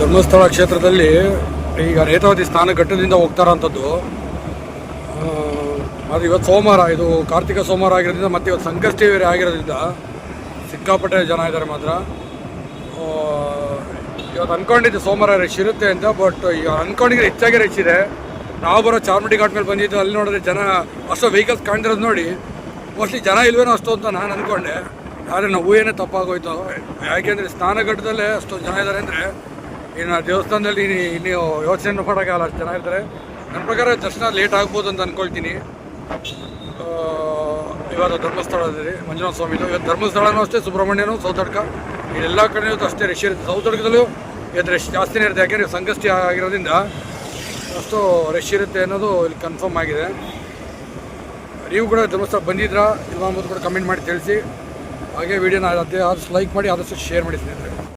ಧರ್ಮಸ್ಥಳ ಕ್ಷೇತ್ರದಲ್ಲಿ ಈಗ ನೇತ್ರಾವತಿ ಸ್ನಾನ ಘಟ್ಟದಿಂದ ಹೋಗ್ತಾರಂಥದ್ದು. ಅದು ಇವತ್ತು ಸೋಮವಾರ, ಇದು ಕಾರ್ತಿಕ ಸೋಮವಾರ ಆಗಿರೋದ್ರಿಂದ ಮತ್ತು ಇವತ್ತು ಸಂಕಷ್ಟಿ ಬೇರೆ ಆಗಿರೋದ್ರಿಂದ ಸಿಕ್ಕಾಪಟ್ಟೆ ಜನ ಇದ್ದಾರೆ ಮಾತ್ರ. ಇವತ್ತು ಅಂದ್ಕೊಂಡಿದ್ದೆ ಸೋಮವಾರ ರಶ್ ಇರುತ್ತೆ ಅಂತ, ಬಟ್ ಈಗ ಅಂದ್ಕೊಂಡಿದ್ರೆ ಹೆಚ್ಚಾಗಿ ರಶ್ ಇದೆ. ನಾವು ಬರೋ ಚಾರ್ಮಡಿ ಘಾಟ್ ಮೇಲೆ ಬಂದಿದ್ದು, ಅಲ್ಲಿ ನೋಡಿದ್ರೆ ಜನ ಅಷ್ಟು ವೆಹಿಕಲ್ಸ್ ಕಾಣ್ತಿರೋದು ನೋಡಿ ಮೋಸ್ಟ್ಲಿ ಜನ ಇಲ್ವೇನೋ ಅಷ್ಟು ಅಂತ ನಾನು ಅಂದ್ಕೊಂಡೆ. ಆದರೆ ನಾವು ಏನೇ ತಪ್ಪಾಗೋಯ್ತು. ಯಾಕೆಂದರೆ ಸ್ನಾನಘಟ್ಟದಲ್ಲೇ ಅಷ್ಟೊಂದು ಜನ ಇದ್ದಾರೆ ಅಂದರೆ ಇನ್ನು ದೇವಸ್ಥಾನದಲ್ಲಿ ನೀವು ಯೋಚನೆ ಮಾಡೋಕ್ಕಾಗಲ್ಲ, ಅಷ್ಟು ಜನ ಇರ್ತಾರೆ. ನನ್ನ ಪ್ರಕಾರ ದರ್ಶನ ಲೇಟ್ ಆಗ್ಬೋದು ಅಂತ ಅಂದ್ಕೊಳ್ತೀನಿ. ಇವಾಗ ಧರ್ಮಸ್ಥಳದಲ್ಲಿ ಮಂಜುನಾಥ ಸ್ವಾಮಿದು, ಇವತ್ತು ಧರ್ಮಸ್ಥಳನೂ ಅಷ್ಟೇ, ಸುಬ್ರಹ್ಮಣ್ಯನೂ, ಸೌತಡ್ಕ, ಇದೆಲ್ಲ ಕಡೆ ಅಷ್ಟೇ ರಶ್ ಇರುತ್ತೆ. ಸೌತಡ್ಕದಲ್ಲೂ ಇವತ್ತು ರಶ್ ಜಾಸ್ತಿನೇ ಇರುತ್ತೆ, ಯಾಕೆಂದರೆ ಸಂಕಷ್ಟಿ ಆಗಿರೋದ್ರಿಂದ ಅಷ್ಟು ರಶ್ ಇರುತ್ತೆ ಅನ್ನೋದು ಇಲ್ಲಿ ಕನ್ಫರ್ಮ್ ಆಗಿದೆ. ನೀವು ಕೂಡ ಧರ್ಮಸ್ಥಳ ಬಂದಿದ್ರಾ ಇಲ್ವಾ ಅಂಬೋದು ಕೂಡ ಕಮೆಂಟ್ ಮಾಡಿ ತಿಳಿಸಿ. ಹಾಗೆ ವಿಡಿಯೋನ ಆದಷ್ಟು ಲೈಕ್ ಮಾಡಿ, ಆದಷ್ಟು ಶೇರ್ ಮಾಡಿ ಸ್ನೇಹಿತರೆ.